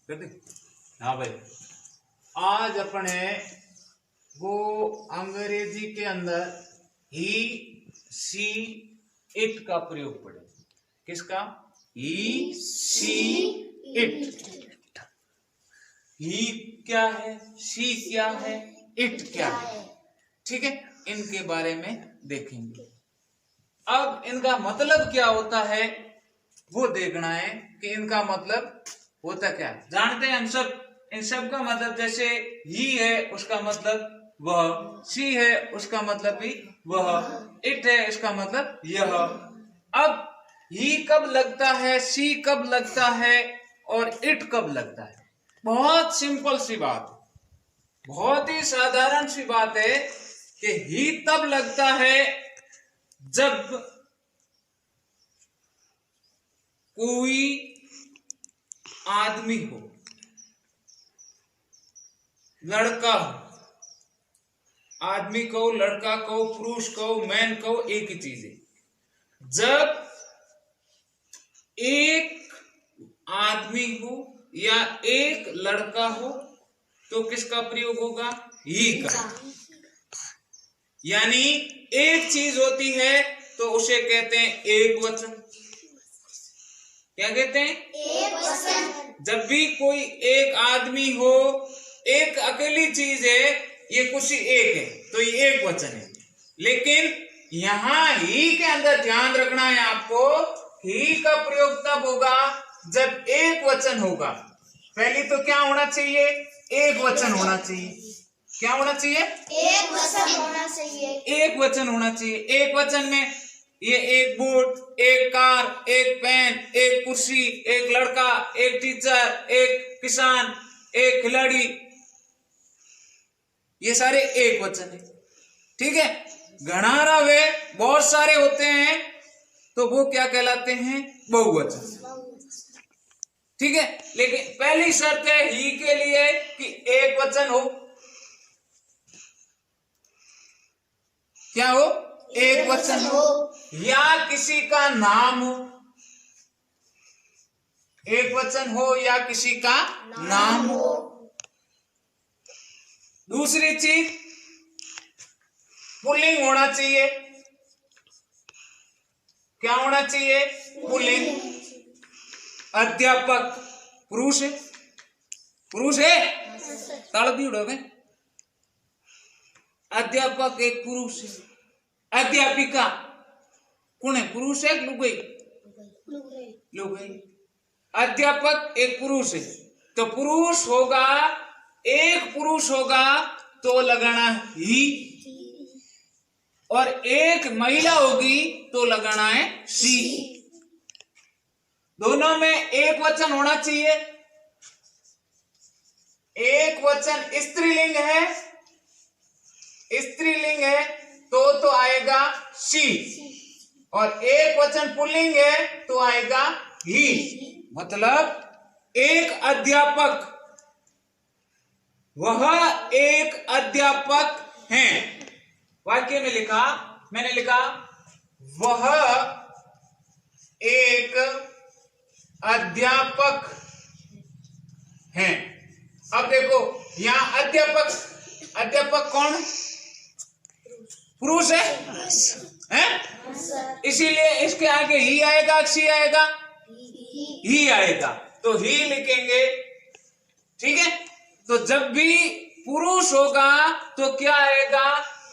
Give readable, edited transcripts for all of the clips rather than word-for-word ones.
हाँ भाई, आज अपने वो अंग्रेजी के अंदर ही सी इट का प्रयोग पढ़े। किसका? ही सी इट। ही क्या है, सी क्या है, इट क्या है, ठीक है, इनके बारे में देखेंगे। अब इनका मतलब क्या होता है वो देखना है कि इनका मतलब होता क्या है। जानते हैं हम सब, इन सब का मतलब जैसे ही है उसका मतलब वह, सी है उसका मतलब भी वह, इट है इसका मतलब यह। अब ही कब लगता है, सी कब लगता है और इट कब लगता है? बहुत सिंपल सी बात, बहुत ही साधारण सी बात है कि ही तब लगता है जब कोई आदमी हो, लड़का हो, आदमी को, लड़का को, पुरुष को, मैन को, एक ही चीज है। जब एक आदमी हो या एक लड़का हो तो किसका प्रयोग होगा? ही का। यानी एक चीज होती है तो उसे कहते हैं एक वचन। क्या कहते हैं? एक वचन। जब भी कोई एक आदमी हो, एक अकेली चीज है, ये कुछ एक है तो ये एक वचन है। लेकिन यहां ही के अंदर ध्यान रखना है आपको, ही का प्रयोग तब होगा जब एक वचन होगा। पहले तो क्या होना चाहिए? एक वचन होना चाहिए। क्या होना चाहिए? एक वचन होना चाहिए। एक वचन होना चाहिए। एक वचन में ये एक बोट, एक कार, एक पेन, एक कुर्सी, एक लड़का, एक टीचर, एक किसान, एक खिलाड़ी, ये सारे एक वचन है, ठीक है। गणारा वे बहुत सारे होते हैं तो वो क्या कहलाते हैं? बहुवचन, ठीक है। लेकिन पहली शर्त है ही के लिए कि एक वचन हो। क्या हो? एक वचन हो या किसी का नाम हो। एक वचन हो या किसी का नाम हो। दूसरी चीज, पुल्लिंग होना चाहिए। क्या होना चाहिए? पुल्लिंग। अध्यापक पुरुष है, पुरुष है, ताड़ दी उड़ोगे। अध्यापक एक पुरुष है। अध्यापिका कौन है? पुरुष है, लुगाई? लुगाई। अध्यापक एक पुरुष है तो पुरुष होगा, एक पुरुष होगा तो लगाना ही, और एक महिला होगी तो लगाना है सी। दोनों में एक वचन होना चाहिए। एक वचन स्त्रीलिंग है, स्त्रीलिंग है तो आएगा सी, और एक वचन पुल्लिंग है तो आएगा ही। मतलब एक अध्यापक, वह एक अध्यापक हैं। वाक्य में लिखा, मैंने लिखा वह एक अध्यापक हैं। अब देखो यहां अध्यापक, अध्यापक कौन? पुरुष है? इसीलिए इसके आगे ही आएगा, सी आएगा, ही आएगा तो ही लिखेंगे, ठीक है। तो जब भी पुरुष होगा तो क्या आएगा?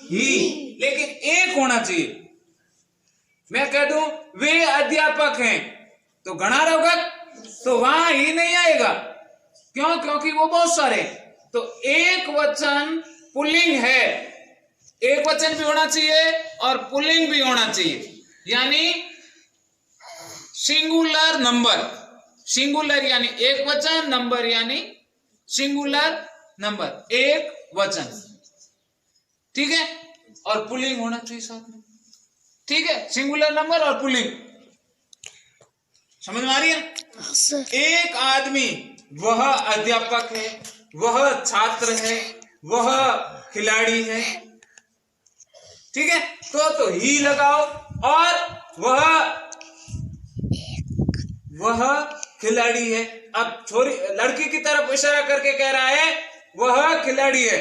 ही। लेकिन एक होना चाहिए। मैं कह दूं वे अध्यापक हैं तो गणा होगा तो वहां ही नहीं आएगा। क्यों? क्योंकि वो बहुत सारे। तो एक वचन पुल्लिंग है, एक वचन भी होना चाहिए और पुल्लिंग भी होना चाहिए। यानी सिंगुलर नंबर, सिंगुलर यानी एक वचन, नंबर यानी सिंगुलर नंबर, एक वचन, ठीक है। और पुल्लिंग होना चाहिए साथ में, ठीक है। सिंगुलर नंबर और पुल्लिंग, समझ में आ रही है? एक आदमी, वह अध्यापक है, वह छात्र है, वह खिलाड़ी है, ठीक है। तो ही लगाओ। और वह खिलाड़ी है। अब छोरी लड़की की तरफ इशारा करके कह रहा है वह खिलाड़ी है,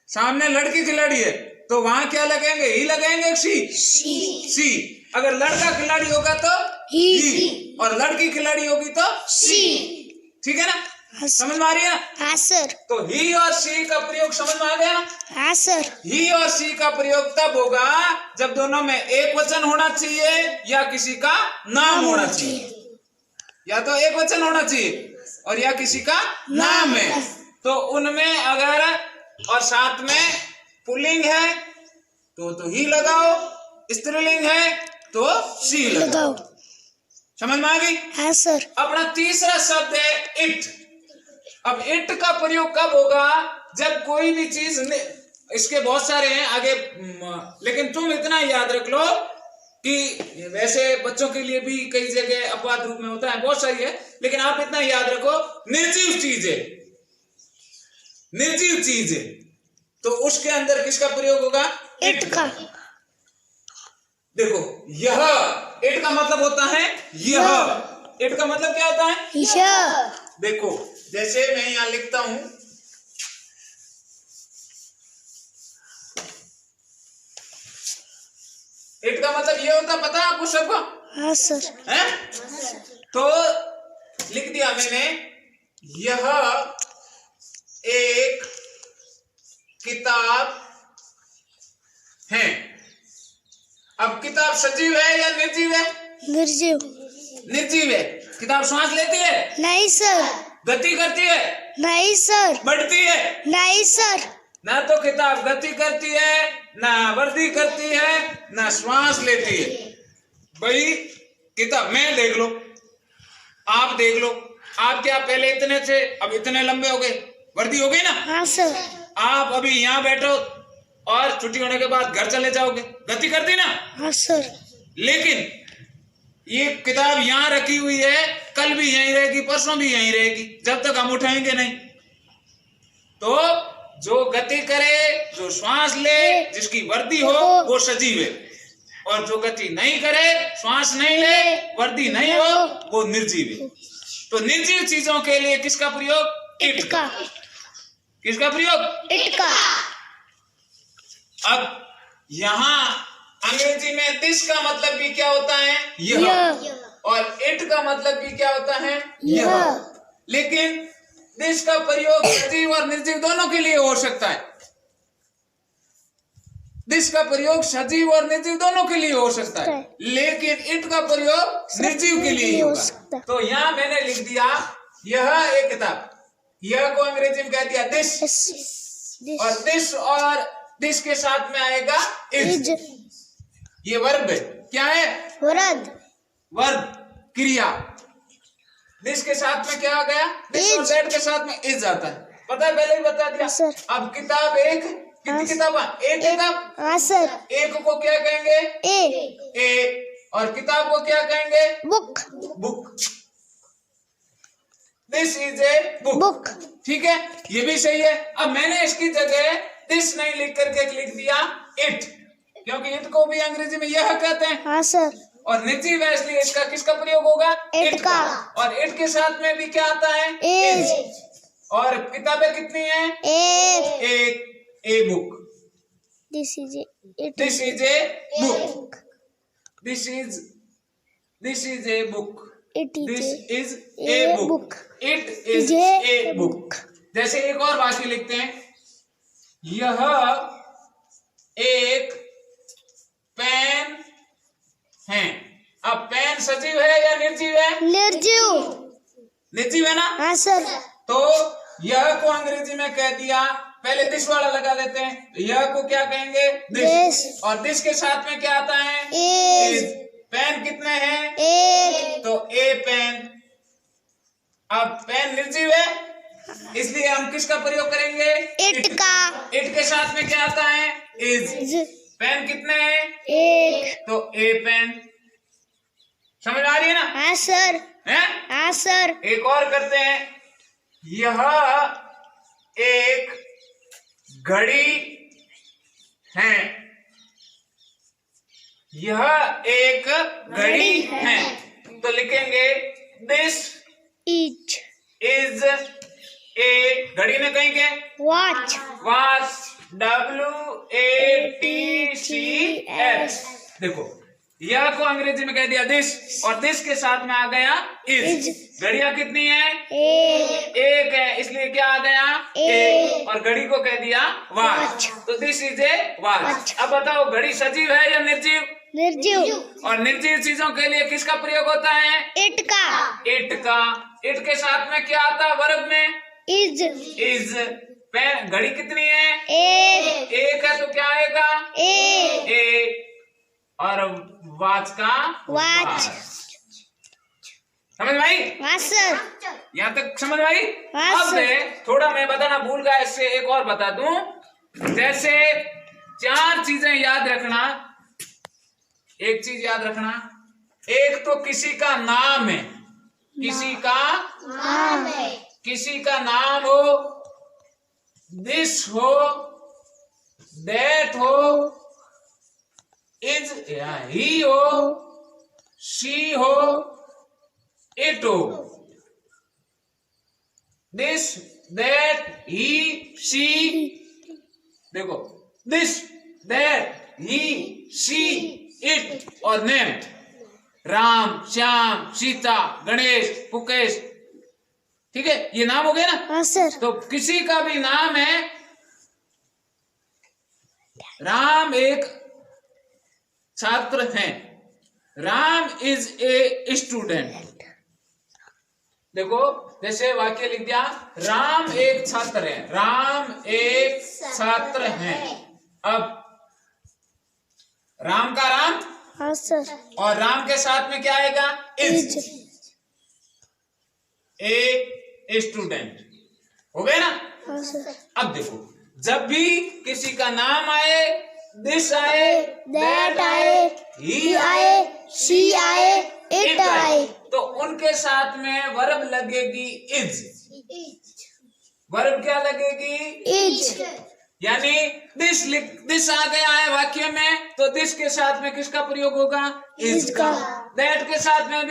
सामने लड़की खिलाड़ी है, तो वहां क्या लगेंगे? ही लगेंगे, सी। अगर लड़का खिलाड़ी होगा तो ही, और लड़की खिलाड़ी होगी तो सी। ठीक है ना? समझ में आ रही है ना? हाँ सर। तो ही और सी का प्रयोग समझ में आ गया ना? हाँ सर। ही और सी का प्रयोग तब होगा जब दोनों में एक वचन होना चाहिए या किसी का नाम होना चाहिए। या तो एक वचन होना चाहिए और या किसी का नाम है। तो उनमें अगर और साथ में पुल्लिंग है तो ही लगाओ, स्त्रीलिंग है तो सी लगाओ। समझ में आ गई? हाँ सर। अपना तीसरा शब्द है इट। अब इट का प्रयोग कब होगा? जब कोई भी चीज, इसके बहुत सारे हैं आगे, लेकिन तुम इतना याद रख लो कि वैसे बच्चों के लिए भी कई जगह अपवाद रूप में होता है, बहुत सारी है, लेकिन आप इतना याद रखो निर्जीव चीज है, निर्जीव चीज है, तो उसके अंदर किसका प्रयोग होगा? इट का। देखो यह इट का मतलब होता है यह। इट का मतलब क्या होता है? यह। देखो जैसे मैं यहां लिखता हूं, इट का मतलब ये होता, पता है आपको सबको? हाँ सर। है? तो लिख दिया मैंने, यह एक किताब है। अब किताब सजीव है या निर्जीव है? निर्जीव। निर्जीव है। किताब सांस लेती है? नहीं सर। गति करती है? नहीं सर। बढ़ती है? नहीं सर। ना तो किताब गति करती है, ना वृद्धि करती है, ना श्वास लेती है। भाई किताब में देख लो, आप देख लो, आप क्या पहले इतने थे, अब इतने लंबे हो गए, वृद्धि हो गई ना? हाँ सर। आप अभी यहाँ बैठो और छुट्टी होने के बाद घर चले जाओगे, गति करती ना? हाँ सर। लेकिन ये किताब यहाँ रखी हुई है, कल भी यहीं रहेगी, परसों भी यहीं रहेगी, जब तक हम उठाएंगे नहीं। तो जो गति करे, जो श्वास ले, जिसकी वृद्धि हो, वो सजीव है, और जो गति नहीं करे, श्वास नहीं ले, वृद्धि नहीं हो, वो निर्जीव है। तो निर्जीव चीजों के लिए किसका प्रयोग? इट का। किसका प्रयोग? इट का। अब यहां अंग्रेजी में दिस का मतलब भी क्या होता है? यह। और इट का मतलब भी क्या होता है? यह। लेकिन दिस का प्रयोग सजीव और निर्जीव दोनों के लिए हो सकता है। दिस का प्रयोग सजीव और निर्जीव दोनों के लिए हो सकता है, लेकिन इट का प्रयोग निर्जीव के लिए ही होगा। तो यहां मैंने लिख दिया यह एक किताब, यह को अंग्रेजी में कह दिया दिस, और दिस के साथ में आएगा इज। ये वर्ब है, क्या है? वर्ब, क्रिया। दिस के साथ में क्या आ गया? दिस और दैट के साथ में इज आता है, पता है, पहले ही बता दिया। अब किताब एक, कितनी किताब? एक किताब। हाँ सर। एक को क्या कहेंगे? ए। और किताब को क्या कहेंगे? Book. Book. This is a book. ठीक है, ये भी सही है। अब मैंने इसकी जगह दिस नहीं लिख करके लिख दिया इट, क्योंकि इट को भी अंग्रेजी में यह कहते हैं। हाँ सर। और निर्जीव है, इसलिए इसका किसका प्रयोग होगा? इट का। और इट के साथ में भी क्या आता है? इज। और किताबें कितनी हैं? एक। A book. This is it. This is a book. This is a book. This is a book. It is a book. जैसे एक और वाक्य लिखते हैं, यह एक पेन है। अब पेन सजीव है या निर्जीव है? निर्जीव। निर्जीव है ना? हाँ सर। तो यह को अंग्रेजी में कह दिया, पहले दिस वाला लगा देते हैं, तो यह को क्या कहेंगे? दिस। और दिस के साथ में क्या आता है? इज। पेन कितने हैं? एक। तो ए पेन। अब पेन निर्जीव है, इसलिए हम किसका प्रयोग करेंगे? इट का। इट के साथ में क्या आता है? इज। पेन कितने हैं? एक। तो ए पेन। समझ आ रही है ना? हाँ सर। हैं? हाँ सर। एक और करते हैं, यह एक घड़ी है। यह एक घड़ी है, तो लिखेंगे दिस इज इज ए घड़ी में कहीं के वॉच वॉच WATCH। देखो यह को अंग्रेजी में कह दिया दिस और दिस के साथ में आ गया इज। घड़ियां कितनी है? एक है, इसलिए क्या आ गया? एक। और घड़ी को कह दिया वॉच, तो दिस इज ए वॉच। अब बताओ घड़ी सजीव है या निर्जीव? निर्जीव। और निर्जीव चीजों के लिए किसका प्रयोग होता है? इट का। इट का। इट के साथ में क्या आता है वर्ब में? Is is. घड़ी कितनी है? एक है, तो क्या आएगा? ए। और वॉच का वॉच। समझ भाई? हाँ सर। यहाँ तक समझ भाई? हाँ, अब थोड़ा मैं बताना भूल गया, इससे एक और बता दूं। जैसे 4 चीजें याद रखना। एक चीज याद रखना, एक तो किसी का नाम है, किसी का नाम है। किसी का नाम हो, दिस हो, दैट हो, इज या ही हो, शी हो, इट हो। This, that, he, she. देखो this, that, he, she, it और नेम। राम, श्याम, सीता, गणेश, मुकेश। ठीक है, ये नाम हो गया ना? हाँ सर। तो किसी का भी नाम है। राम एक छात्र हैं। Ram is a student. देखो जैसे वाक्य लिख दिया, राम एक छात्र है। राम एक छात्र हैं। अब राम का राम हाँ सर। और राम के साथ में क्या आएगा? इज। ए स्टूडेंट हो गए ना? हाँ सर। अब देखो जब भी किसी का नाम आए, दिस आए, दैट आए, ही आए, शी आए, इट आए, तो उनके साथ में वर्ब लगेगी इज। वर्ब क्या लगेगी? इज। यानी दिस आ गया है वाक्य में, तो दिस के साथ में किसका प्रयोग होगा? इज का। दैट के साथ में भी